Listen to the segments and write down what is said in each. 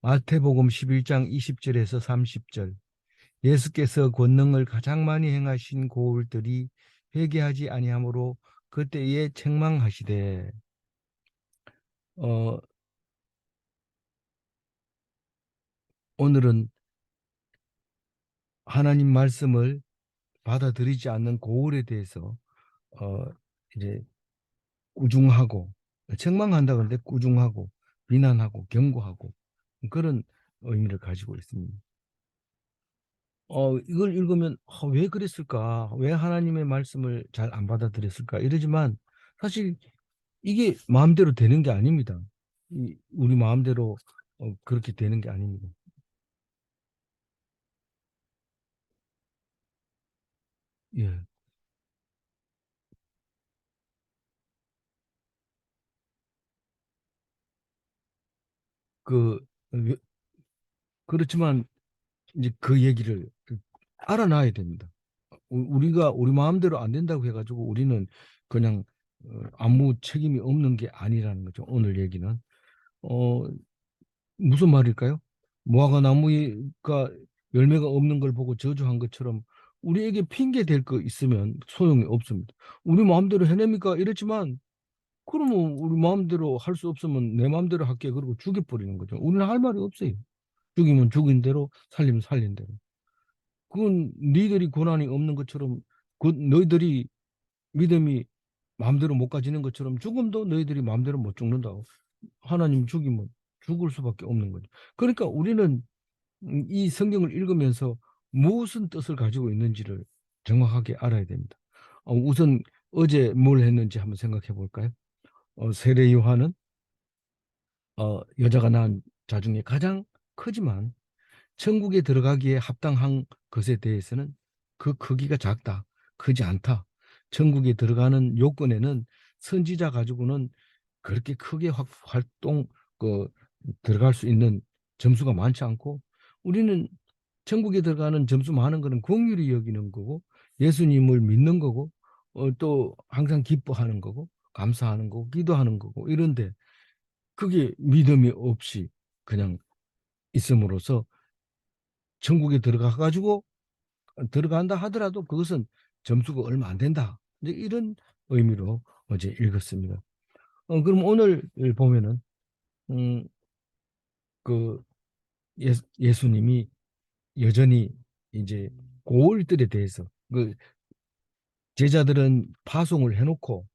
마태복음 11장 20절에서 30절. 예수께서 권능을 가장 많이 행하신 고울들이 회개하지 아니하므로 그때에 책망하시되. 어, 오늘은 하나님 말씀을 받아들이지 않는 고울에 대해서 어, 이제 꾸중하고, 책망한다 그러는데 꾸중하고 비난하고 경고하고 그런 의미를 가지고 있습니다. 이걸 읽으면 왜 그랬을까? 왜 하나님의 말씀을 잘 안 받아들였을까? 이러지만 사실 이게 마음대로 되는 게 아닙니다. 우리 마음대로 그렇게 되는 게 아닙니다. 예. 그 그렇지만 이제 그 얘기를 알아놔야 됩니다. 우리가 우리 마음대로 안 된다고 해가지고 우리는 그냥 아무 책임이 없는 게 아니라는 거죠. 오늘 얘기는 어, 무슨 말일까요? 무화과 나무가 열매가 없는 걸 보고 저주한 것처럼 우리에게 핑계 댈 거 있으면 소용이 없습니다. 우리 마음대로 해냅니까? 이랬지만 그러면 우리 마음대로 할 수 없으면 내 마음대로 할게 그러고 죽여버리는 거죠. 우리는 할 말이 없어요. 죽이면 죽인 대로 살리면 살린 대로. 그건 너희들이 고난이 없는 것처럼 그 너희들이 믿음이 마음대로 못 가지는 것처럼 죽음도 너희들이 마음대로 못 죽는다고. 하나님 죽이면 죽을 수밖에 없는 거죠. 그러니까 우리는 이 성경을 읽으면서 무슨 뜻을 가지고 있는지를 정확하게 알아야 됩니다. 우선 어제 뭘 했는지 한번 생각해 볼까요? 세례 요한은 여자가 낳은 자 중에 가장 크지만 천국에 들어가기에 합당한 것에 대해서는 그 크기가 작다, 크지 않다. 천국에 들어가는 요건에는 선지자 가지고는 그렇게 크게 활동 그 들어갈 수 있는 점수가 많지 않고 우리는 천국에 들어가는 점수 많은 거는 긍휼히 여기는 거고 예수님을 믿는 거고 또 항상 기뻐하는 거고 감사하는 거고 기도하는 거고 이런데 그게 믿음이 없이 그냥 있음으로써 천국에 들어가 가지고 들어간다 하더라도 그것은 점수가 얼마 안 된다. 이제 이런 의미로 어제 읽었습니다. 그럼 오늘 보면은 음, 그 예수님이 여전히 이제 고을들에 대해서 그 제자들은 파송을 해놓고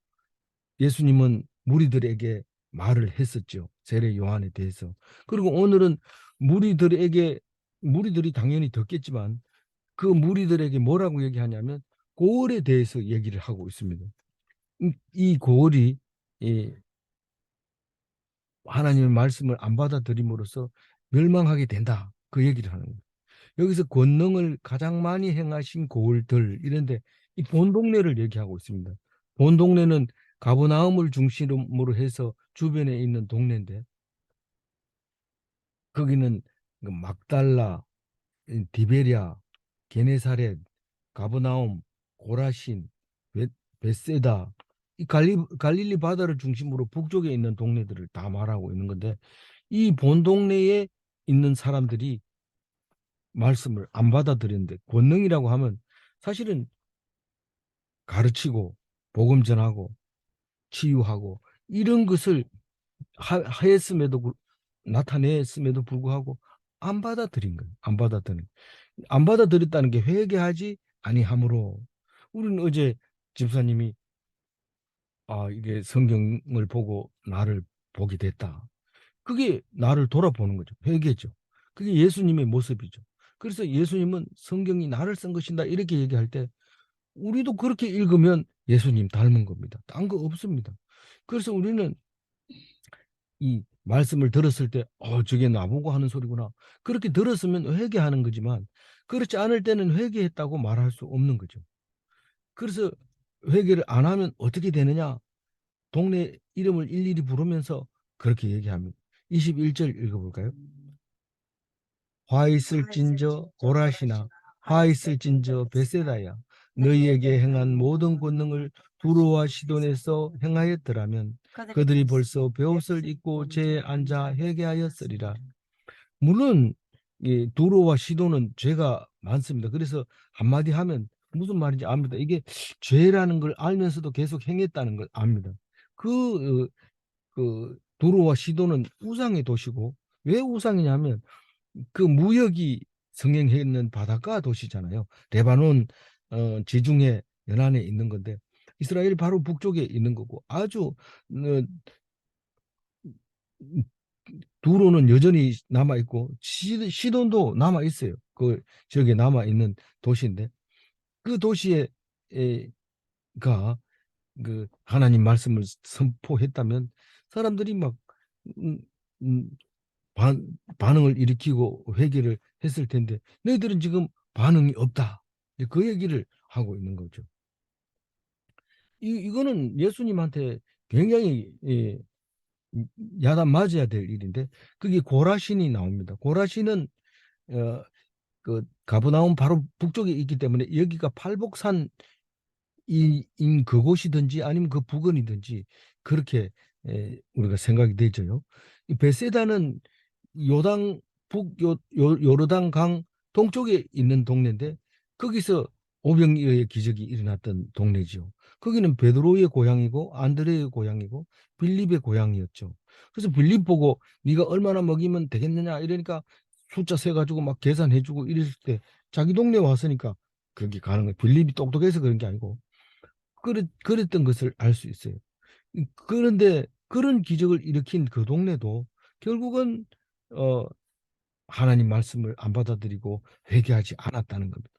예수님은 무리들에게 말을 했었죠. 세례 요한에 대해서. 그리고 오늘은 무리들에게 무리들이 당연히 듣겠지만 그 무리들에게 뭐라고 얘기하냐면 고을에 대해서 얘기를 하고 있습니다. 이 고을이 이 하나님의 말씀을 안 받아들임으로써 멸망하게 된다. 그 얘기를 하는 거예요. 여기서 권능을 가장 많이 행하신 고을들 이런데 이 본 동네를 얘기하고 있습니다. 본 동네는 가버나움을 중심으로 해서 주변에 있는 동네인데 거기는 그 막달라, 디베랴, 게네사렛, 가버나움, 고라신, 베세다 이 갈릴리 바다를 중심으로 북쪽에 있는 동네들을 다 말하고 있는 건데 이 본 동네에 있는 사람들이 말씀을 안 받아들였는데 권능이라고 하면 사실은 가르치고 복음 전하고 치유하고 이런 것을 하였음에도 나타냈음에도 불구하고 안 받아들인 거예요. 안 받아들였다는 게 회개하지 아니하므로 우리는 어제 집사님이 이게 성경을 보고 나를 보게 됐다. 그게 나를 돌아보는 거죠. 회개죠. 그게 예수님의 모습이죠. 그래서 예수님은 성경이 나를 쓴 것이다 이렇게 얘기할 때 우리도 그렇게 읽으면 예수님 닮은 겁니다. 딴 거 없습니다. 그래서 우리는 이 말씀을 들었을 때, 저게 나보고 하는 소리구나. 그렇게 들었으면 회개하는 거지만, 그렇지 않을 때는 회개했다고 말할 수 없는 거죠. 그래서 회개를 안 하면 어떻게 되느냐? 동네 이름을 일일이 부르면서 그렇게 얘기합니다. 21절 읽어볼까요? 화 있을진저 고라시나 화 있을진저 베세다야 너희에게 행한 모든 권능을 두로와 시돈에서 행하였더라면 그들이 벌써 베옷을 입고 제에 앉아 회개하였으리라. 물론 두로와 시도는 죄가 많습니다. 그래서 한마디 하면 무슨 말인지 압니다. 이게 죄라는 걸 알면서도 계속 행했다는 걸 압니다. 그, 두로와 시도는 우상의 도시고, 왜 우상이냐면 그 무역이 성행했는 바닷가 도시잖아요. 레바논 지중해 연안에 있는 건데 이스라엘이 바로 북쪽에 있는 거고, 아주 두로는 여전히 남아 있고 시돈도 남아 있어요. 그 지역에 남아 있는 도시인데 그 도시에 가 그 하나님 말씀을 선포했다면 사람들이 막 음, 음, 반응을 일으키고 회개를 했을 텐데 너희들은 지금 반응이 없다. 그 얘기를 하고 있는 거죠. 이거는 예수님한테 굉장히 야단 맞아야 될 일인데 그게 고라신이 나옵니다. 고라신은 어, 그 가브나움 바로 북쪽에 있기 때문에 여기가 팔복산 인 그곳이든지 아니면 그 부근이든지 그렇게 우리가 생각이 되죠요. 이 베세다는 요당 요르단 강 동쪽에 있는 동네인데 거기서 오병이어의 기적이 일어났던 동네지요. 거기는 베드로의 고향이고 안드레의 고향이고 빌립의 고향이었죠. 그래서 빌립 보고 네가 얼마나 먹이면 되겠느냐 이러니까 숫자 세 가지고 막 계산해주고 이랬을 때 자기 동네 왔으니까 그게 가는 거예요. 빌립이 똑똑해서 그런 게 아니고 그랬던 것을 알 수 있어요. 그런데 그런 기적을 일으킨 그 동네도 결국은 어, 하나님 말씀을 안 받아들이고 회개하지 않았다는 겁니다.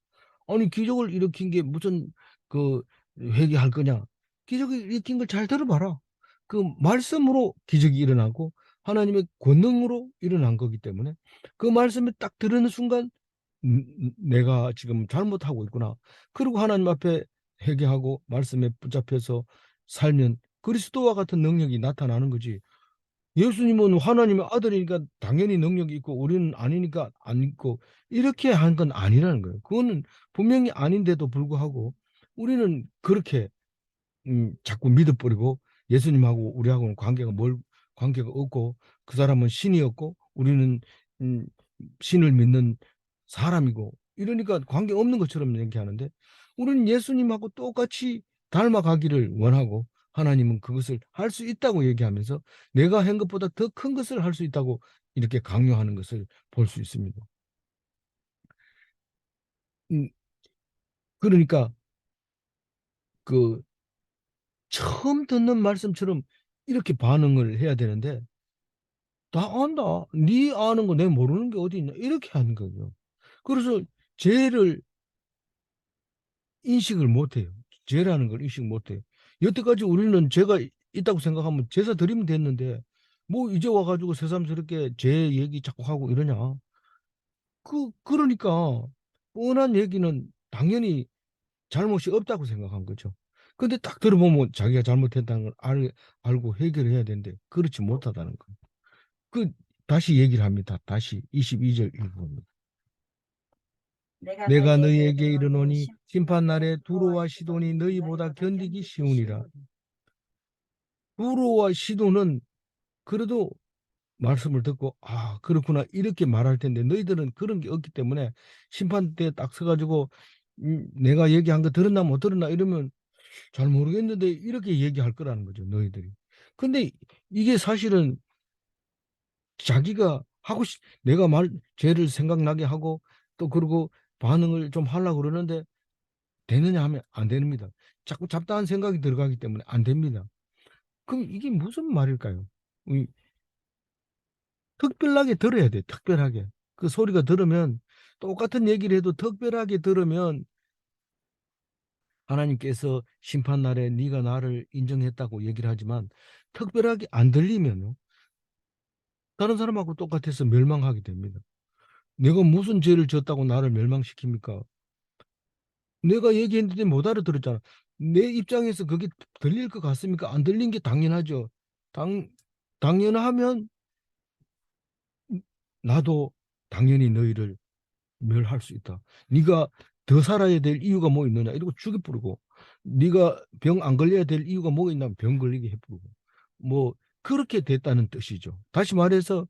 아니 기적을 일으킨 게 무슨 그 회개할 거냐? 기적을 일으킨 걸 잘 들어봐라. 그 말씀으로 기적이 일어나고 하나님의 권능으로 일어난 거기 때문에 그 말씀을 딱 들으는 순간 내가 지금 잘못하고 있구나. 그리고 하나님 앞에 회개하고 말씀에 붙잡혀서 살면 그리스도와 같은 능력이 나타나는 거지. 예수님은 하나님의 아들이니까 당연히 능력이 있고 우리는 아니니까 안 있고 이렇게 한 건 아니라는 거예요. 그거는 분명히 아닌데도 불구하고 우리는 그렇게 자꾸 믿어버리고 예수님하고 우리하고는 관계가 없고 그 사람은 신이었고 우리는 음, 신을 믿는 사람이고 이러니까 관계 없는 것처럼 얘기하는데 우리는 예수님하고 똑같이 닮아가기를 원하고 하나님은 그것을 할 수 있다고 얘기하면서 내가 한 것보다 더 큰 것을 할 수 있다고 이렇게 강요하는 것을 볼 수 있습니다. 음, 그러니까 그 처음 듣는 말씀처럼 이렇게 반응을 해야 되는데 다 안다. 네 아는 거 내가 모르는 게 어디 있냐. 이렇게 하는 거죠. 그래서 죄를 인식을 못해요. 죄라는 걸 인식 못해요. 여태까지 우리는 죄가 있다고 생각하면 제사 드리면 됐는데 뭐 이제 와가지고 새삼스럽게 죄 얘기 자꾸 하고 이러냐. 그러니까 뻔한 얘기는 당연히 잘못이 없다고 생각한 거죠. 근데 딱 들어보면 자기가 잘못했다는 걸 알고 해결해야 되는데 그렇지 못하다는 거예요. 그 다시 얘기를 합니다. 다시 22절 읽어봅니다. 내가 너희에게 이르노니 심판 날에 두로와 시돈이 너희보다 견디기 쉬우니라. 두로와 시돈은 그래도 말씀을 듣고 아 그렇구나 이렇게 말할 텐데 너희들은 그런 게 없기 때문에 심판 때 딱 서가지고 내가 얘기한 거 들었나 못 들었나 이러면 잘 모르겠는데 이렇게 얘기할 거라는 거죠 너희들이. 근데 이게 사실은 자기가 내가 죄를 생각나게 하고 또 그리고 반응을 좀 하려고 그러는데 되느냐 하면 안 됩니다. 자꾸 잡다한 생각이 들어가기 때문에 안 됩니다. 그럼 이게 무슨 말일까요? 이 특별하게 들어야 돼. 특별하게. 그 소리가 들으면 똑같은 얘기를 해도 특별하게 들으면 하나님께서 심판 날에 네가 나를 인정했다고 얘기를 하지만 특별하게 안 들리면요. 다른 사람하고 똑같아서 멸망하게 됩니다. 내가 무슨 죄를 졌다고 나를 멸망시킵니까? 내가 얘기했는데 못 알아들었잖아. 내 입장에서 그게 들릴 것 같습니까? 안 들린 게 당연하죠. 당연하면 나도 당연히 너희를 멸할 수 있다. 네가 더 살아야 될 이유가 뭐 있느냐 이러고 죽여 부르고 네가 병 안 걸려야 될 이유가 뭐 있냐면 병 걸리게 해 부르고 뭐 그렇게 됐다는 뜻이죠. 다시 말해서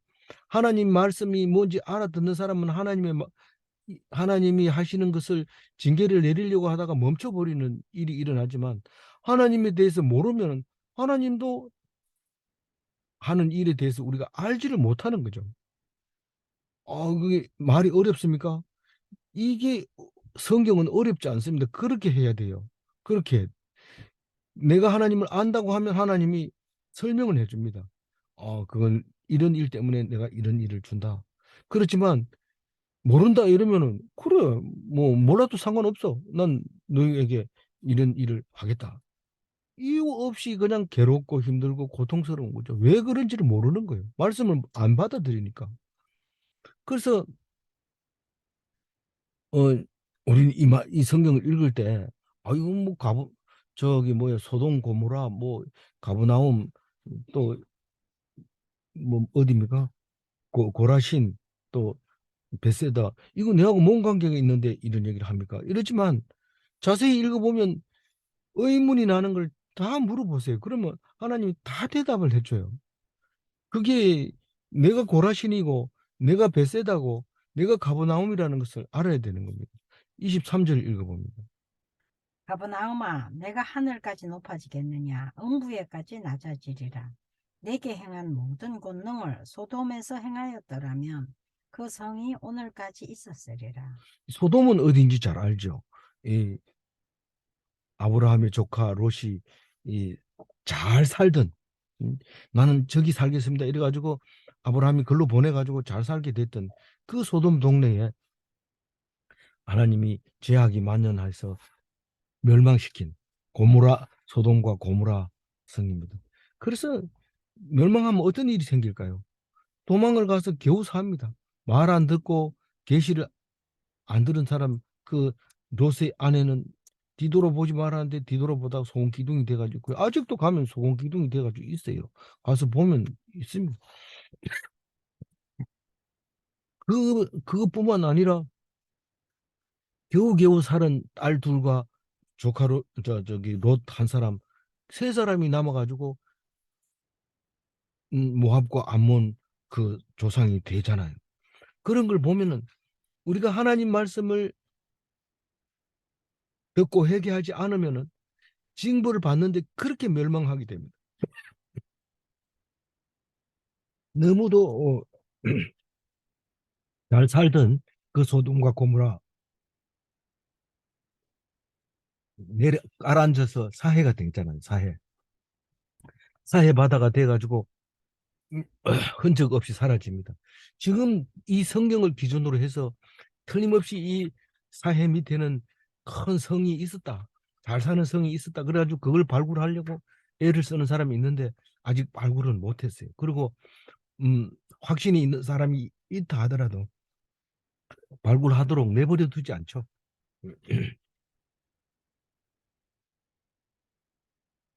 하나님 말씀이 뭔지 알아듣는 사람은 하나님이 하시는 것을 징계를 내리려고 하다가 멈춰버리는 일이 일어나지만, 하나님에 대해서 모르면 하나님도 하는 일에 대해서 우리가 알지를 못하는 거죠. 그게 말이 어렵습니까? 이게 성경은 어렵지 않습니다. 그렇게 해야 돼요. 그렇게 내가 하나님을 안다고 하면 하나님이 설명을 해줍니다. 그건 이런 일 때문에 내가 이런 일을 준다. 그렇지만 모른다 이러면은, 그래 뭐 몰라도 상관없어, 난 너희에게 이런 일을 하겠다. 이유 없이 그냥 괴롭고 힘들고 고통스러운 거죠. 왜 그런지를 모르는 거예요. 말씀을 안 받아들이니까. 그래서 어 우리는 이 성경을 읽을 때, 이거 뭐 저기 뭐야, 소돔 고모라, 뭐 가브나움, 또 뭐 어디입니까? 고라신, 또 베세다, 이거 내하고 뭔 관계가 있는데 이런 얘기를 합니까? 이러지만 자세히 읽어보면 의문이 나는 걸 다 물어보세요. 그러면 하나님이 다 대답을 해줘요. 그게 내가 고라신이고 내가 베세다고 내가 가버나움이라는 것을 알아야 되는 겁니다. 23절 읽어봅니다. 가버나움아, 내가 하늘까지 높아지겠느냐? 음부에까지 낮아지리라. 내게 행한 모든 권능을 소돔에서 행하였더라면 그 성이 오늘까지 있었으리라. 소돔은 어딘지 잘 알죠. 이 아브라함의 조카 롯이 잘 살던, 나는 저기 살겠습니다 이래가지고 아브라함이 글로 보내가지고 잘 살게 됐던 그 소돔 동네에 하나님이 죄악이 만연해서 멸망시킨 소돔과 고모라 성입니다. 그래서 멸망하면 어떤 일이 생길까요? 도망을 가서 겨우 삽니다. 말 안 듣고 계시를 안 들은 사람, 그 롯의 아내는 뒤돌아보지 말았는데 뒤돌아보다가 소금 기둥이 돼가지고, 아직도 가면 소금 기둥이 돼가지고 있어요. 가서 보면 있습니다. 그것뿐만 아니라 겨우겨우 살은 딸 둘과 조카로 저기 롯 한 사람, 세 사람이 남아가지고 모압과 암몬 그 조상이 되잖아요. 그런 걸 보면은 우리가 하나님 말씀을 듣고 회개하지 않으면은 징벌을 받는데 그렇게 멸망하게 됩니다. 너무도 잘 살던 그 소돔과 고모라 내려 깔아앉아서 사해가 됐잖아요. 사해 바다가 돼가지고 흔적 없이 사라집니다. 지금 이 성경을 기준으로 해서 틀림없이 이 사해 밑에는 큰 성이 있었다, 잘 사는 성이 있었다, 그래가지고 그걸 발굴하려고 애를 쓰는 사람이 있는데 아직 발굴은 못했어요. 그리고 확신이 있는 사람이 있다 하더라도 발굴하도록 내버려 두지 않죠.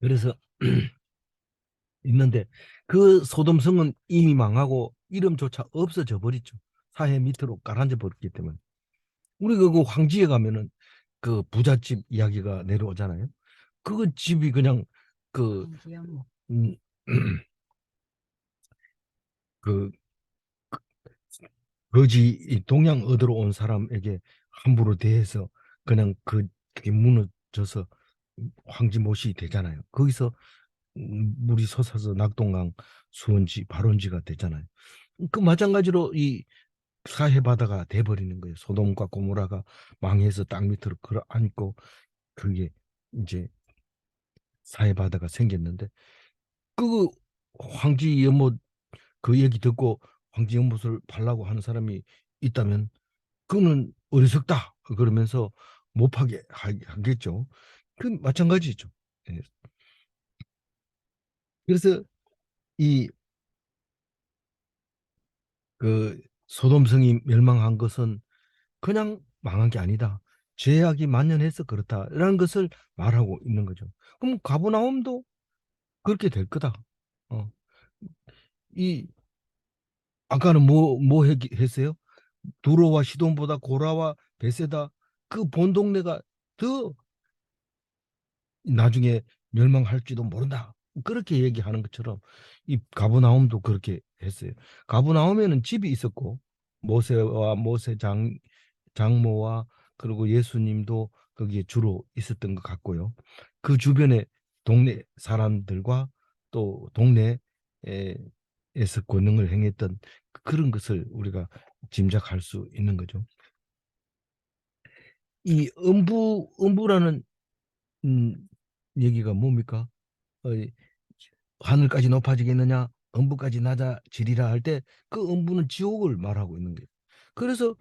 그래서 있는데 그 소돔성은 이미 망하고 이름조차 없어져 버렸죠. 사해 밑으로 가라앉아 버렸기 때문에. 우리 그 황지에 가면은 그 부잣집 이야기가 내려오잖아요. 그 집이 그냥 그, 황지연목. 음, 그 거지 동양 얻으러 온 사람에게 함부로 대해서 그냥 그게 무너져서 황지 못이 되잖아요. 거기서 물이 솟아서 낙동강 수원지 발원지가 되잖아요. 그 마찬가지로 이 사해 바다가 돼버리는 거예요. 소돔과 고모라가 망해서 땅 밑으로 끌어안고 그게 이제 사해 바다가 생겼는데, 그 황지 연못 그 얘기 듣고 황지 연못을 팔라고 하는 사람이 있다면 그는 어리석다 그러면서 못 파게 하겠죠. 그 마찬가지죠. 예. 그래서 이 그 소돔성이 멸망한 것은 그냥 망한 게 아니다, 죄악이 만연해서 그렇다라는 것을 말하고 있는 거죠. 그럼 가버나움도 그렇게 될 거다. 어. 이 아까는 했어요? 두로와 시돈보다 고라와 베세다, 그 본 동네가 더 나중에 멸망할지도 모른다. 그렇게 얘기하는 것처럼 이 가브나움도 그렇게 했어요. 가브나움에는 집이 있었고 모세와 모세 장모와 그리고 예수님도 거기에 주로 있었던 것 같고요. 그 주변에 동네 사람들과 또 동네에서 권능을 행했던 그런 것을 우리가 짐작할 수 있는 거죠. 이 음부라는 음, 얘기가 뭡니까? 어, 하늘까지 높아지겠느냐, 음부까지 낮아지리라 할 때 그 음부는 지옥을 말하고 있는 거예요. 그래서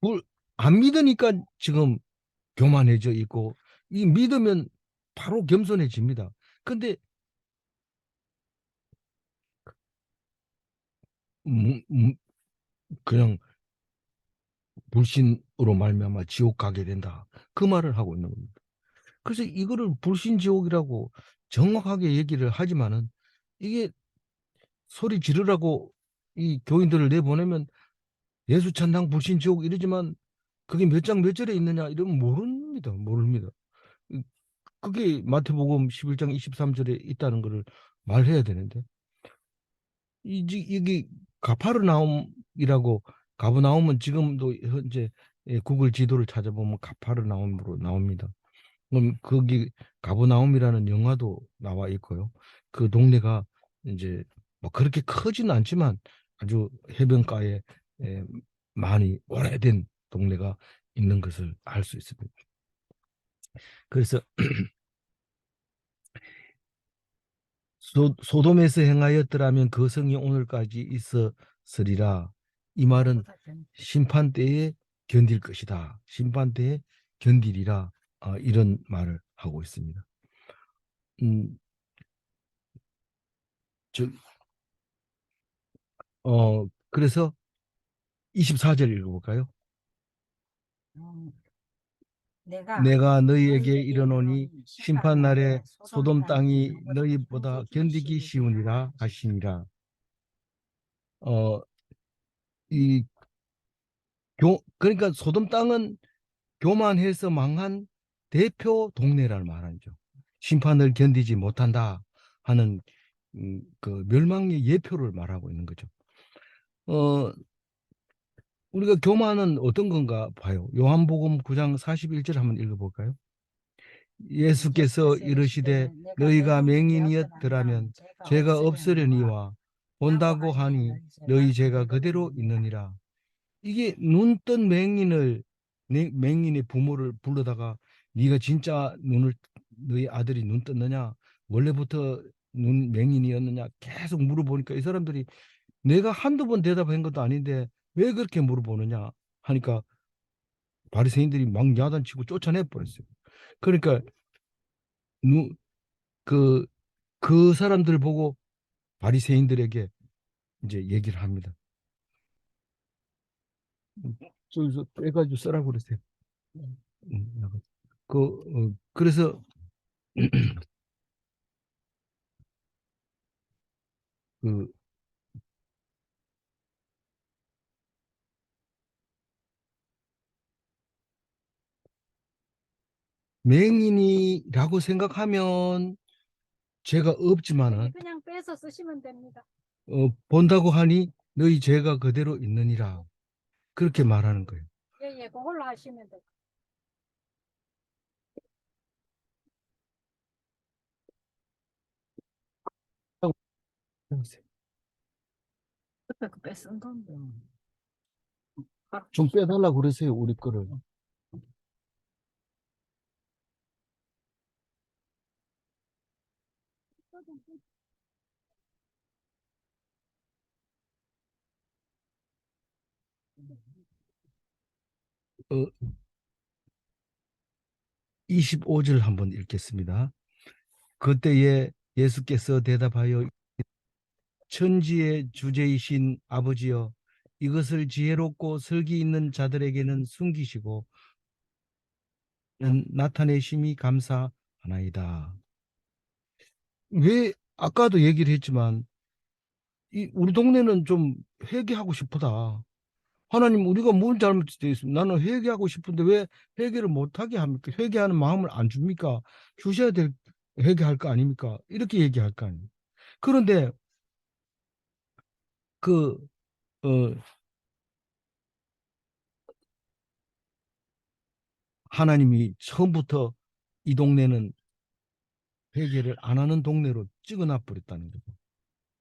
뭘 안 믿으니까 지금 교만해져 있고 이 믿으면 바로 겸손해집니다. 근데 음, 음, 그냥 불신으로 말미암아 지옥 가게 된다. 그 말을 하고 있는 겁니다. 그래서 이거를 불신지옥이라고 정확하게 얘기를 하지만은 이게 소리 지르라고 이 교인들을 내보내면 예수 천당 불신지옥 이러지만 그게 몇 장 몇 절에 있느냐 이러면 모릅니다. 모릅니다. 그게 마태복음 11장 23절에 있다는 것을 말해야 되는데 이게 가파르나움이라고 가브나움은 지금도 현재 구글 지도를 찾아보면 가파르나움으로 나옵니다. 그럼 거기 가브나움이라는 영화도 나와 있고요. 그 동네가 이제 뭐 그렇게 크지는 않지만 아주 해변가에 에, 많이 오래된 동네가 있는 것을 알 수 있습니다. 그래서 소돔에서 행하였더라면 그 성이 오늘까지 있었으리라. 이 말은 심판 때에 견딜 것이다. 심판 때에 견디리라. 이런 말을 하고 있습니다. 음, 저, 그래서 24절 읽어볼까요? 음, 내가 내가 너희에게 너희에게 이르노니 이르노니 심판 심판 날에 날에 소돔 소돔 땅이 땅이 너희보다 견디기 쉬우니라 하시니라. 어, 이 그러니까 소돔 땅은 교만해서 망한 대표 동네라는 말이죠. 심판을 견디지 못한다 하는 그 멸망의 예표를 말하고 있는 거죠. 어, 우리가 교만은 어떤 건가 봐요. 요한복음 9장 41절 한번 읽어볼까요? 예수께서 이르시되 너희가 맹인이었더라면 죄가 없으려니와 본다고 하니 너희 죄가 그대로 있느니라. 이게 눈 뜬 맹인의 부모를 불러다가 네가 진짜 눈을 너희 아들이 눈 떴느냐 원래부터 눈 맹인이었느냐 계속 물어보니까 이 사람들이 내가 한두 번 대답한 것도 아닌데 왜 그렇게 물어보느냐 하니까 바리새인들이 막 야단치고 쫓아내 버렸어요. 그러니까 누, 그, 그 사람들 보고 바리새인들에게 이제 얘기를 합니다. 저기서 빼가지고 써라고 그랬어요. 그래서 그 맹인이라고 생각하면 죄가 없지만은 그냥 빼서 쓰시면 됩니다. 본다고 하니 너희 죄가 그대로 있느니라 그렇게 말하는 거예요. 예, 예, 그걸로 하시면 돼요. 그때 그 뺏은 건데. 좀 빼달라고 그러세요 우리 거를. 25절 한번 읽겠습니다. 그때에 예수께서 대답하여 천지의 주제이신 아버지여 이것을 지혜롭고 설기 있는 자들에게는 숨기시고 나타내심이 감사하나이다. 왜 아까도 얘기를 했지만 우리 동네는 좀 회개하고 싶다. 하나님 우리가 뭔 잘못되어 있습니까? 나는 회개하고 싶은데 왜 회개를 못하게 합니까? 회개하는 마음을 안 줍니까? 주셔야 될 회개할 거 아닙니까? 이렇게 얘기할 거 아니에요. 그런데 그 어, 하나님이 처음부터 이 동네는 회개를 안 하는 동네로 찍어놔 버렸다는 거죠.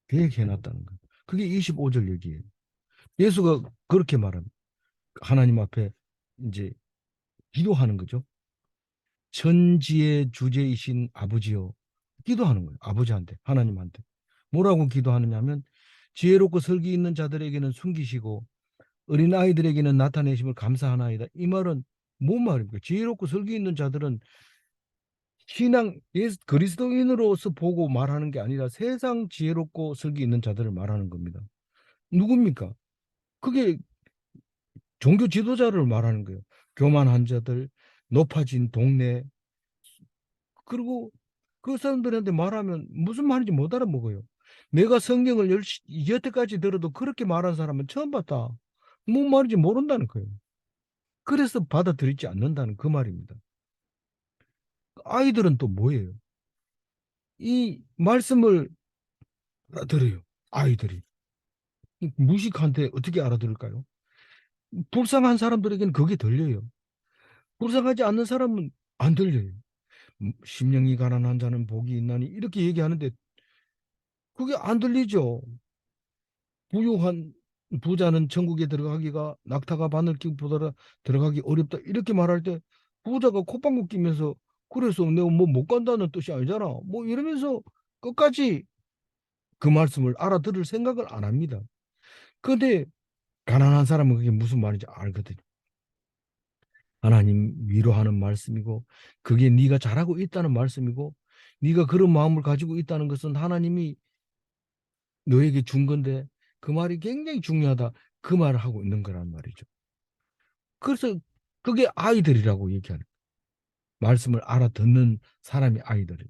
계획해 놨다는 거예요. 그게 25절 얘기예요. 예수가 그렇게 말합니다. 하나님 앞에 이제 기도하는 거죠. 천지의 주제이신 아버지요. 기도하는 거예요. 아버지한테, 하나님한테. 뭐라고 기도하느냐면 지혜롭고 설기 있는 자들에게는 숨기시고 어린아이들에게는 나타내심을 감사하나이다. 이 말은 뭔 말입니까? 지혜롭고 설기 있는 자들은 신앙 예수 그리스도인으로서 보고 말하는 게 아니라 세상 지혜롭고 설기 있는 자들을 말하는 겁니다. 누굽니까? 그게 종교 지도자를 말하는 거예요. 교만한 자들, 높아진 동네, 그리고 그 사람들한테 말하면 무슨 말인지 못 알아먹어요. 내가 성경을 여태까지 들어도 그렇게 말한 사람은 처음 봤다. 뭔 말인지 모른다는 거예요. 그래서 받아들이지 않는다는 그 말입니다. 아이들은 또 뭐예요? 이 말씀을 알아들어요. 아이들이. 무식한테 어떻게 알아들을까요? 불쌍한 사람들에게는 그게 들려요. 불쌍하지 않는 사람은 안 들려요. 심령이 가난한 자는 복이 있나니 이렇게 얘기하는데 그게 안 들리죠. 부유한 부자는 천국에 들어가기가 낙타가 바늘 끼보다 들어가기 어렵다 이렇게 말할 때 부자가 콧방귀 끼면서 그래서 내가 뭐 못 간다는 뜻이 아니잖아 뭐 이러면서 끝까지 그 말씀을 알아들을 생각을 안 합니다. 근데 가난한 사람은 그게 무슨 말인지 알거든요. 하나님 위로하는 말씀이고 그게 네가 잘하고 있다는 말씀이고 네가 그런 마음을 가지고 있다는 것은 하나님이 너에게 준 건데 그 말이 굉장히 중요하다. 그 말을 하고 있는 거란 말이죠. 그래서 그게 아이들이라고 얘기하는 거예요. 말씀을 알아듣는 사람이 아이들이에요.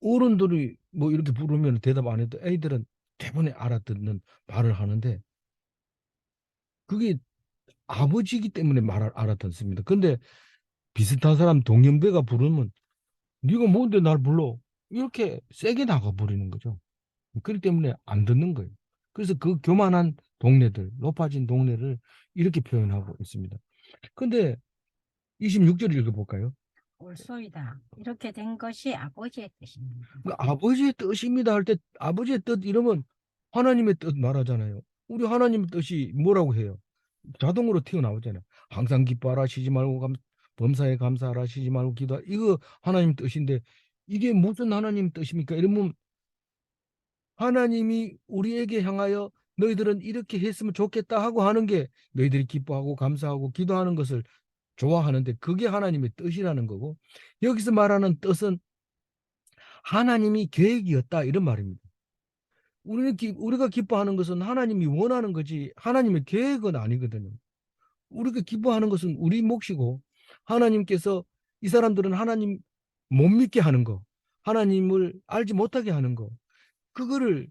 어른들이 뭐 이렇게 부르면 대답 안 해도 애들은 대부분 알아듣는 말을 하는데 그게 아버지이기 때문에 말을 알아듣습니다. 근데 비슷한 사람 동년배가 부르면 네가 뭔데 날 불러? 이렇게 세게 나가버리는 거죠. 그렇기 때문에 안 듣는 거예요. 그래서 그 교만한 동네들, 높아진 동네를 이렇게 표현하고 있습니다. 근데 26절 읽어볼까요? 옳소이다. 이렇게 된 것이 아버지의 뜻입니다. 그 아버지의 뜻입니다 할 때 아버지의 뜻 이러면 하나님의 뜻 말하잖아요. 우리 하나님의 뜻이 뭐라고 해요? 자동으로 튀어나오잖아요. 항상 기뻐하라 쉬지 말고 범사에 감사하라 쉬지 말고 기도하라. 이거 하나님 뜻인데 이게 무슨 하나님 뜻입니까? 이러면 하나님이 우리에게 향하여 너희들은 이렇게 했으면 좋겠다 하고 하는 게 너희들이 기뻐하고 감사하고 기도하는 것을 좋아하는데 그게 하나님의 뜻이라는 거고 여기서 말하는 뜻은 하나님이 계획이었다 이런 말입니다. 우리가 기뻐하는 것은 하나님이 원하는 거지 하나님의 계획은 아니거든요. 우리가 기뻐하는 것은 우리 몫이고 하나님께서 이 사람들은 하나님 못 믿게 하는 거 하나님을 알지 못하게 하는 거 그거를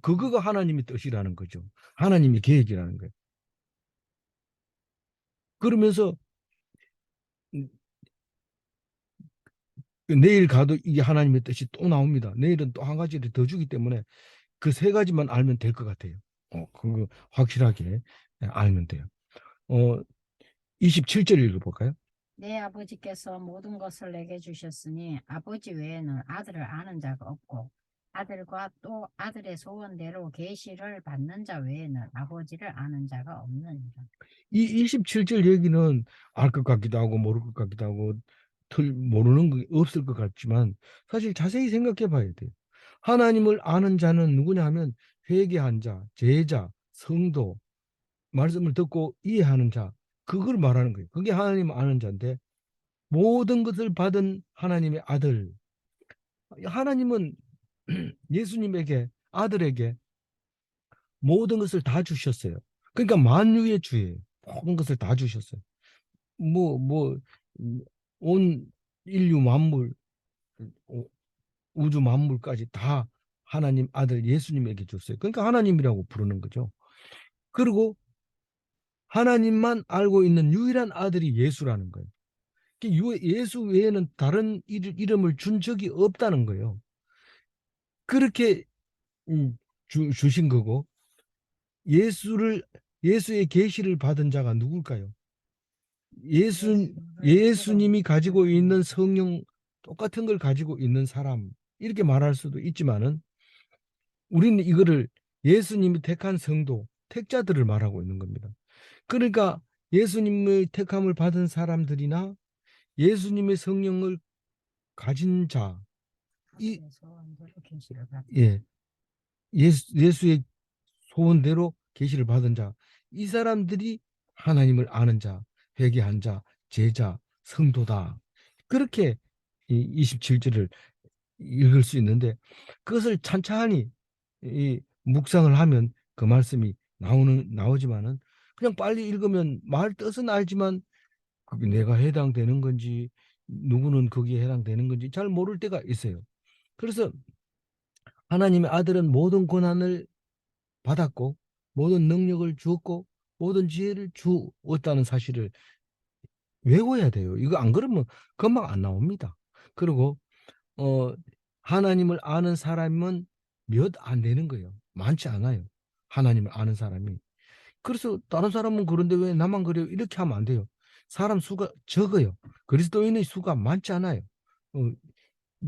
그거가 하나님의 뜻이라는 거죠. 하나님의 계획이라는 거예요. 그러면서 내일 가도 이게 하나님의 뜻이 또 나옵니다. 내일은 또 한 가지를 더 주기 때문에 그 세 가지만 알면 될 것 같아요. 그거 확실하게 알면 돼요. 어, 27절 읽어볼까요? 내 아버지께서 모든 것을 내게 주셨으니 아버지 외에는 아들을 아는 자가 없고 아들과 또 아들의 소원대로 계시를 받는 자 외에는 아버지를 아는 자가 없느니라. 이 27절 얘기는 알 것 같기도 하고 모를 것 같기도 하고 모르는 게 없을 것 같지만 사실 자세히 생각해 봐야 돼요. 하나님을 아는 자는 누구냐 하면 회개한 자, 제자, 성도, 말씀을 듣고 이해하는 자, 그걸 말하는 거예요. 그게 하나님 아는 자인데 모든 것을 받은 하나님의 아들. 하나님은 예수님에게 아들에게 모든 것을 다 주셨어요. 그러니까 만유의 주예요. 모든 것을 다 주셨어요. 뭐, 온 인류 만물, 우주 만물까지 다 하나님 아들 예수님에게 줬어요. 그러니까 하나님이라고 부르는 거죠. 그리고 하나님만 알고 있는 유일한 아들이 예수라는 거예요. 예수 외에는 다른 이름을 준 적이 없다는 거예요. 그렇게 주신 거고, 예수를 예수의 계시를 받은 자가 누굴까요? 예수 예수님이 가지고 있는 성령 똑같은 걸 가지고 있는 사람, 이렇게 말할 수도 있지만은 우리는 이거를 예수님이 택한 성도, 택자들을 말하고 있는 겁니다. 그러니까 예수님의 택함을 받은 사람들이나 예수님의 성령을 가진 자, 이 아들의 소원대로 계시를 받은 예, 예수의 소원대로 계시를 받은 자, 이 사람들이 하나님을 아는 자, 회개한 자, 제자, 성도다. 그렇게 이 27절을 읽을 수 있는데, 그것을 찬찬히 묵상을 하면 그 말씀이 나오지만은, 그냥 빨리 읽으면 말 뜻은 알지만 그게 내가 해당되는 건지, 누구는 거기에 해당되는 건지 잘 모를 때가 있어요. 그래서 하나님의 아들은 모든 권한을 받았고, 모든 능력을 주었고, 모든 지혜를 주었다는 사실을 외워야 돼요. 이거 안 그러면 금방 안 나옵니다. 그리고 어 하나님을 아는 사람은 몇 안 되는 거예요. 많지 않아요. 하나님을 아는 사람이. 그래서 다른 사람은 그런데 왜 나만 그래요? 이렇게 하면 안 돼요. 사람 수가 적어요. 그리스도인의 수가 많지 않아요. 어,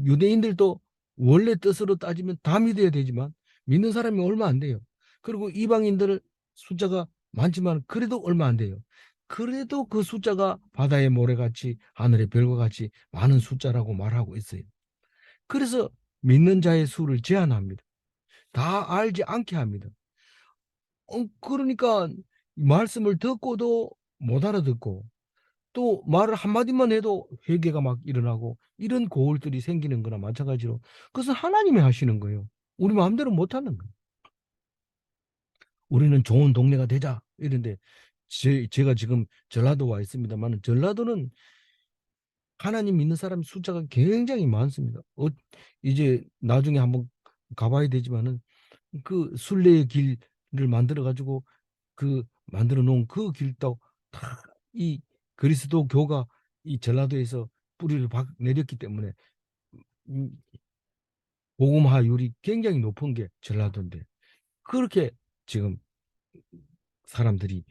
유대인들도 원래 뜻으로 따지면 다 믿어야 되지만 믿는 사람이 얼마 안 돼요. 그리고 이방인들 숫자가 많지만 그래도 얼마 안 돼요. 그래도 그 숫자가 바다의 모래같이 하늘의 별과 같이 많은 숫자라고 말하고 있어요. 그래서 믿는 자의 수를 제한합니다. 다 알지 않게 합니다. 그러니까 말씀을 듣고도 못 알아듣고, 또 말을 한마디만 해도 회개가 막 일어나고, 이런 고울들이 생기는 거나 마찬가지로 그것은 하나님이 하시는 거예요. 우리 마음대로 못 하는 거예요. 우리는 좋은 동네가 되자 이런데, 제가 지금 전라도 와 있습니다만, 전라도는 하나님 믿는 사람 숫자가 굉장히 많습니다. 이제 나중에 한번 가봐야 되지만은, 그 순례의 길을 만들어 가지고 그 만들어 놓은 그 길도 다 이 그리스도 교가 이 전라도에서 뿌리를 내렸기 때문에 음, 복음화율이 굉장히 높은 게 전라도인데, 그렇게 지금 사람들이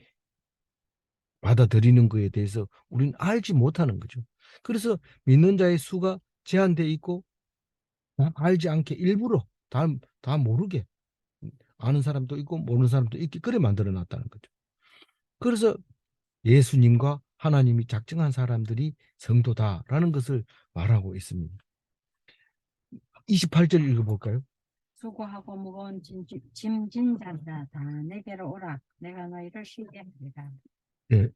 받아들이는 거에 대해서 우리는 알지 못하는 거죠. 그래서 믿는 자의 수가 제한돼 있고, 알지 않게 일부러 다 모르게 아는 사람도 있고 모르는 사람도 있게 그래 만들어 놨다는 거죠. 그래서 예수님과 하나님이 작정한 사람들이 성도다라는 것을 말하고 있습니다. 28절 읽어볼까요? 수고하고 무거운 짐진 자들아 다 내게로 오라. 내가 너희를 쉬게 하리라. 네.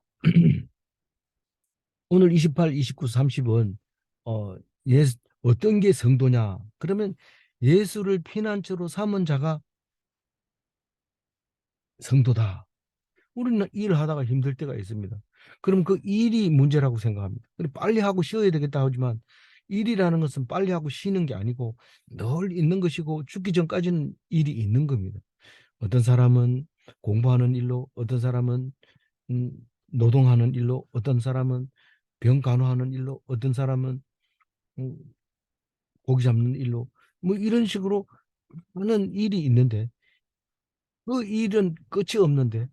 오늘 28, 29, 30은 어떤 게 성도냐? 그러면 예수를 피난처로 삼은 자가 성도다. 우리는 일을 하다가 힘들 때가 있습니다. 그럼 그 일이 문제라고 생각합니다. 빨리 하고 쉬어야 되겠다 하지만, 일이라는 것은 빨리 하고 쉬는 게 아니고 늘 있는 것이고, 죽기 전까지는 일이 있는 겁니다. 어떤 사람은 공부하는 일로, 어떤 사람은 음, 노동하는 일로, 어떤 사람은 병 간호하는 일로, 어떤 사람은 음, 고기 잡는 일로, 뭐 이런 식으로 하는 일이 있는데, 그 일은 끝이 없는데,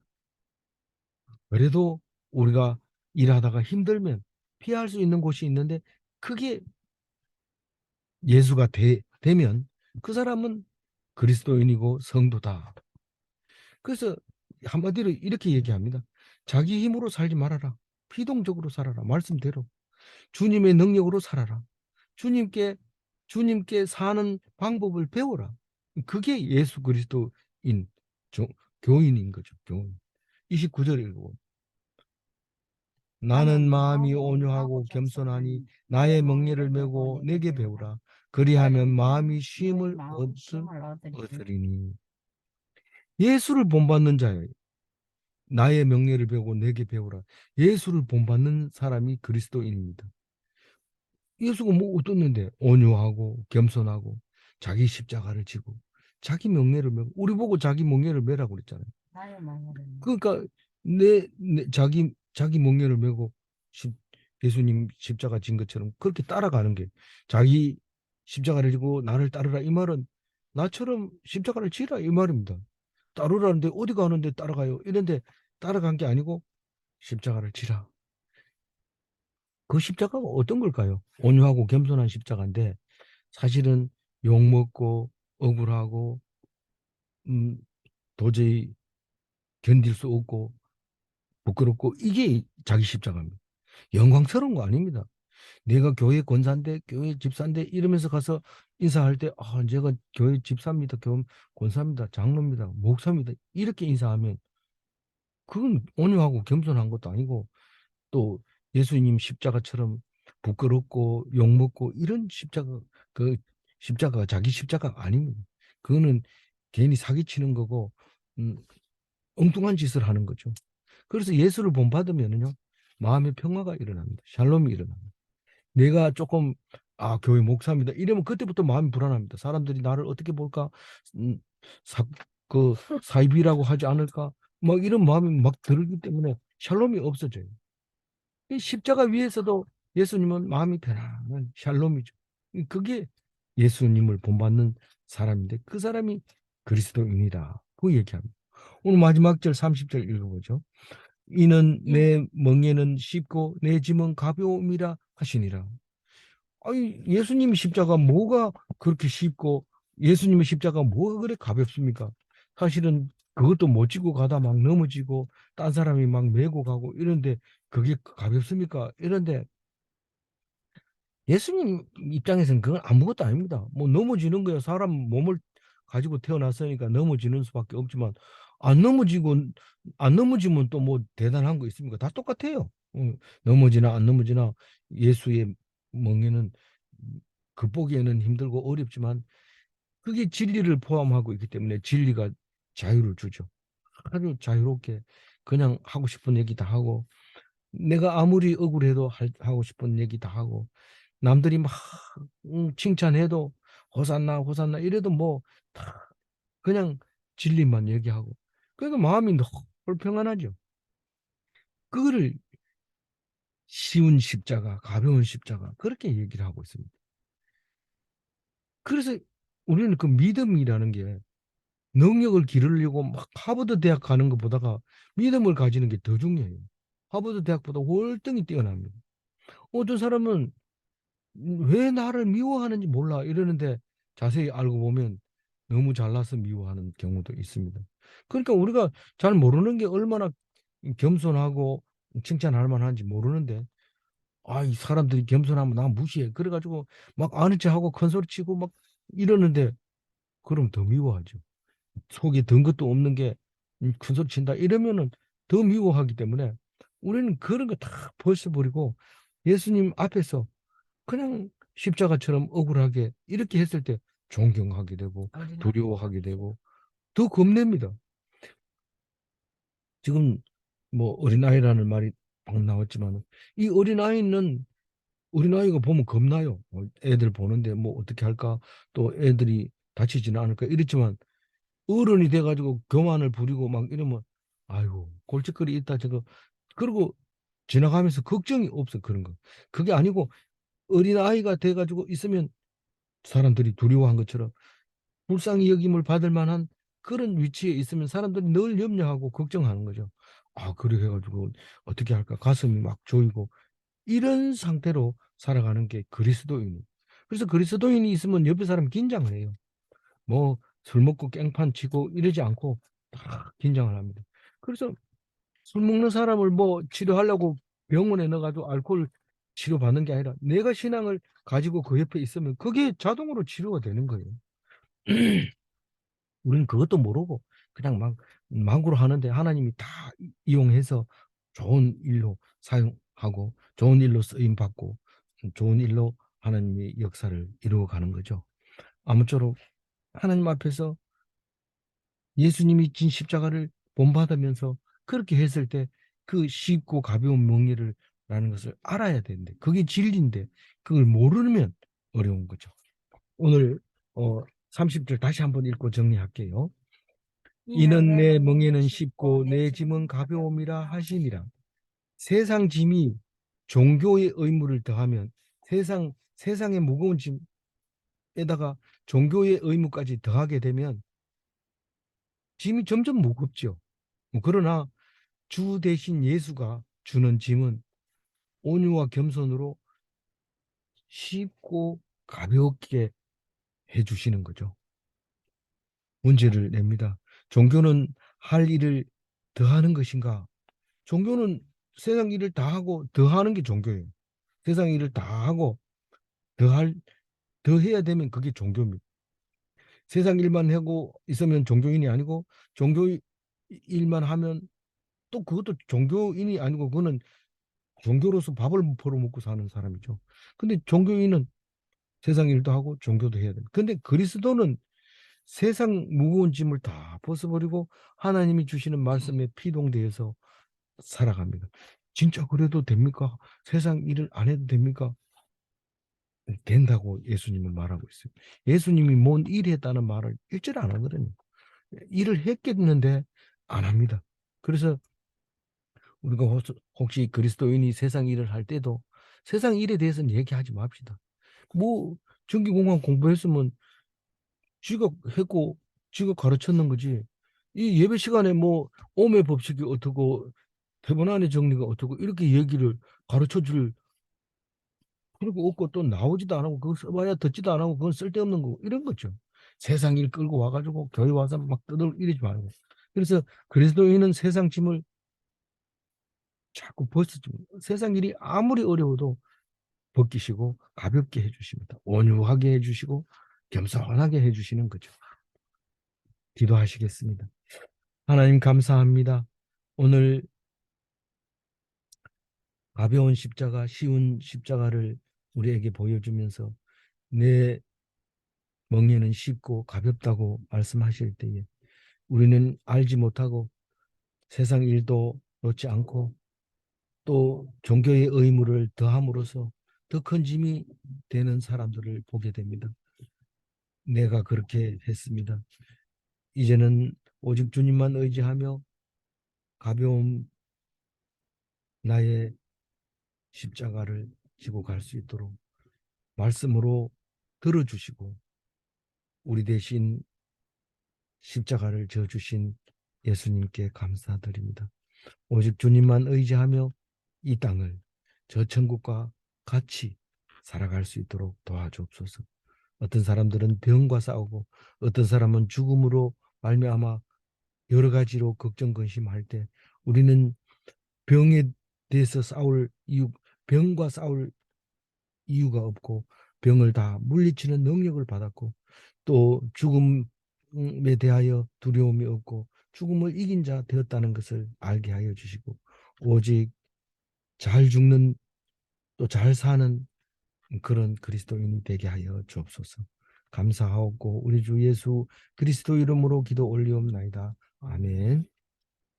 그래도 우리가 일하다가 힘들면 피할 수 있는 곳이 있는데, 그게 예수가 되면 그 사람은 그리스도인이고 성도다. 그래서 한마디로 이렇게 얘기합니다. 자기 힘으로 살지 말아라. 피동적으로 살아라. 말씀대로. 주님의 능력으로 살아라. 주님께 주님께 사는 방법을 배워라. 그게 예수 그리스도인 교인인 거죠. 교인. 29절 읽고, 나는 마음이 온유하고 겸손하니 나의 멍에를 메고 내게 배우라. 그리하면 마음이 쉼을 얻으리니. 예수를 본받는 자예요. 나의 명예를 배우고 내게 배우라. 예수를 본받는 사람이 그리스도인입니다. 예수가 뭐 어떻는데 온유하고 겸손하고 자기 십자가를 지고 자기 명예를 메고, 우리 보고 자기 명예를 메라고 그랬잖아요. 나의 멍에를 그러니까 자기 멍에를 메고 예수님 십자가 진 것처럼 그렇게 따라가는 게, 자기 십자가를 지고 나를 따르라 이 말은 나처럼 십자가를 지라 이 말입니다. 따르라는데 어디 가는데 따라가요? 이런데 따라간 게 아니고 십자가를 지라. 그 십자가가 어떤 걸까요? 온유하고 겸손한 십자가인데 사실은 욕먹고 억울하고 음, 도저히 견딜 수 없고 부끄럽고 이게 자기 십자가입니다. 영광스러운 거 아닙니다. 내가 교회 권사인데 교회 집사인데 이러면서 가서 인사할 때 제가 교회 집사입니다. 교회 권사입니다. 장로입니다. 목사입니다. 이렇게 인사하면 그건 온유하고 겸손한 것도 아니고 또 예수님 십자가처럼 부끄럽고 욕먹고 이런 십자가, 그 십자가가 자기 십자가가 아닙니다. 그거는 괜히 사기치는 거고 음, 엉뚱한 짓을 하는 거죠. 그래서 예수를 본받으면요 마음의 평화가 일어납니다. 샬롬이 일어납니다. 내가 조금 교회 목사입니다. 이러면 그때부터 마음이 불안합니다. 사람들이 나를 어떻게 볼까? 음, 사, 사입이라고 하지 않을까? 막 이런 마음이 막 들기 때문에 샬롬이 없어져요. 이 십자가 위에서도 예수님은 마음이 편안한 샬롬이죠. 그게 예수님을 본받는 사람인데 그 사람이 그리스도인이다. 그 얘기합니다. 오늘 마지막 절 30절 읽어보죠. 이는 내 멍에는 쉽고 내 짐은 가벼움이라 하시니라. 아니, 예수님 십자가 뭐가 그렇게 쉽고 예수님의 십자가 뭐가 그래 가볍습니까? 사실은 그것도 못 지고 가다 막 넘어지고 딴 사람이 막 메고 가고 이런데 그게 가볍습니까? 이런데 예수님 입장에서는 그건 아무것도 아닙니다. 뭐 넘어지는 거야. 사람 몸을 가지고 태어났으니까 넘어지는 수밖에 없지만 안 넘어지고 안 넘어지면 또 뭐 대단한 거 있습니까? 다 똑같아요. 넘어지나 안 넘어지나 예수의 멍에는 극복에는 힘들고 어렵지만 그게 진리를 포함하고 있기 때문에 진리가 자유를 주죠. 아주 자유롭게 그냥 하고 싶은 얘기 다 하고 내가 아무리 억울해도 하고 싶은 얘기 다 하고 남들이 막 칭찬해도 호산나 호산나 이래도 뭐 다 그냥 진리만 얘기하고 그러니까 마음이 너무 평안하죠. 그거를 쉬운 십자가, 가벼운 십자가 그렇게 얘기를 하고 있습니다. 그래서 우리는 그 믿음이라는 게 능력을 기르려고 막 하버드 대학 가는 것보다가 믿음을 가지는 게 더 중요해요. 하버드 대학보다 월등히 뛰어납니다. 어떤 사람은 왜 나를 미워하는지 몰라 이러는데 자세히 알고 보면 너무 잘나서 미워하는 경우도 있습니다. 그러니까 우리가 잘 모르는 게 얼마나 겸손하고 칭찬할 만한지 모르는데 이 사람들이 겸손하면 나 무시해. 그래가지고 막 아는 척하고 큰 소리 치고 막 이러는데 그럼 더 미워하죠. 속에 든 것도 없는 게 큰 소리 친다 이러면은 더 미워하기 때문에 우리는 그런 거 다 벗어버리고 예수님 앞에서 그냥 십자가처럼 억울하게 이렇게 했을 때 존경하게 되고 두려워하게 되고 더 겁냅니다. 지금 뭐 어린아이라는 말이 방 나왔지만 이 어린아이는 어린아이가 보면 겁나요. 애들 보는데 뭐 어떻게 할까 또 애들이 다치지는 않을까 이랬지만 어른이 돼가지고 교만을 부리고 막 이러면 아이고 골칫거리 있다 저거 그리고 지나가면서 걱정이 없어 그런 거. 그게 아니고 어린아이가 돼가지고 있으면 사람들이 두려워한 것처럼 불쌍히 여김을 받을 만한 그런 위치에 있으면 사람들이 늘 염려하고 걱정하는 거죠. 그래 해가지고 어떻게 할까 가슴이 막 조이고 이런 상태로 살아가는 게 그리스도인이에요. 그래서 그리스도인이 있으면 옆에 사람 긴장을 해요. 뭐 술 먹고 깽판 치고 이러지 않고 다 긴장을 합니다. 그래서 술 먹는 사람을 뭐 치료하려고 병원에 넣어가지고 알코올 치료받는 게 아니라 내가 신앙을 가지고 그 옆에 있으면 그게 자동으로 치료가 되는 거예요. 우리는 그것도 모르고 그냥 막 망구로 하는데 하나님이 다 이용해서 좋은 일로 사용하고 좋은 일로 쓰임 받고 좋은 일로 하나님의 역사를 이루어가는 거죠. 아무쪼록 하나님 앞에서 예수님이 진 십자가를 본받으면서 그렇게 했을 때 그 쉽고 가벼운 멍에를 라는 것을 알아야 되는데 그게 진리인데 그걸 모르면 어려운 거죠. 오늘 30절 다시 한번 읽고 정리할게요. 이는 내 멍에는 쉽고 내 짐은 가벼움이라 하시니라. 세상 짐이 종교의 의무를 더하면 세상의 무거운 짐에다가 종교의 의무까지 더하게 되면 짐이 점점 무겁죠. 그러나 주 대신 예수가 주는 짐은 온유와 겸손으로 쉽고 가볍게 해주시는 거죠. 문제를 냅니다. 종교는 할 일을 더하는 것인가? 종교는 세상 일을 다 하고 더하는 게 종교예요. 세상 일을 다 하고 더할 더해야 되면 그게 종교입니다. 세상 일만 하고 있으면 종교인이 아니고 종교 일만 하면 또 그것도 종교인이 아니고 그거는 종교로서 밥을 벌어먹고 사는 사람이죠. 근데 종교인은 세상 일도 하고 종교도 해야 됩니다. 근데 그리스도는 세상 무거운 짐을 다 벗어버리고 하나님이 주시는 말씀에 피동되어서 살아갑니다. 진짜 그래도 됩니까? 세상 일을 안 해도 됩니까? 된다고 예수님은 말하고 있어요. 예수님이 뭔 일했다는 말을 일절 안 하거든요. 일을 했겠는데 안 합니다. 그래서 우리가 혹시 그리스도인이 세상 일을 할 때도 세상 일에 대해서는 얘기하지 맙시다. 뭐 전기공학 공부했으면 지가 했고 지가 가르쳤는 거지. 이 예배 시간에 뭐 오매 법칙이 어떻고 대본 안의 정리가 어떻고 이렇게 얘기를 가르쳐 줄 그리고 없고 또 나오지도 안 하고 그거 써봐야 듣지도 안 하고 그건 쓸데없는 거고 이런 거죠. 세상 일 끌고 와가지고 교회 와서 막 떠들 이러지 말고. 그래서 그리스도인은 세상 짐을 자꾸 벗어줍니다. 세상 일이 아무리 어려워도 벗기시고 가볍게 해주십니다. 온유하게 해주시고 겸손하게 해주시는 거죠. 기도하시겠습니다. 하나님 감사합니다. 오늘 가벼운 십자가, 쉬운 십자가를 우리에게 보여주면서 내 멍에는 쉽고 가볍다고 말씀하실 때에 우리는 알지 못하고 세상 일도 놓지 않고 또 종교의 의무를 더함으로써 더 큰 짐이 되는 사람들을 보게 됩니다. 내가 그렇게 했습니다. 이제는 오직 주님만 의지하며 가벼운 나의 십자가를 지고 갈 수 있도록 말씀으로 들어주시고 우리 대신 십자가를 져주신 예수님께 감사드립니다. 오직 주님만 의지하며 이 땅을 저 천국과 같이 살아갈 수 있도록 도와주옵소서. 어떤 사람들은 병과 싸우고 어떤 사람은 죽음으로 말미암아 여러 가지로 걱정 근심할 때 우리는 병에 대해서 싸울 이유, 병과 싸울 이유가 없고 병을 다 물리치는 능력을 받았고 또 죽음에 대하여 두려움이 없고 죽음을 이긴 자 되었다는 것을 알게 하여 주시고 오직 잘 죽는 또 잘 사는 그런 그리스도인이 되게 하여 주옵소서. 감사하옵고 우리 주 예수 그리스도 이름으로 기도 올리옵나이다. 아멘.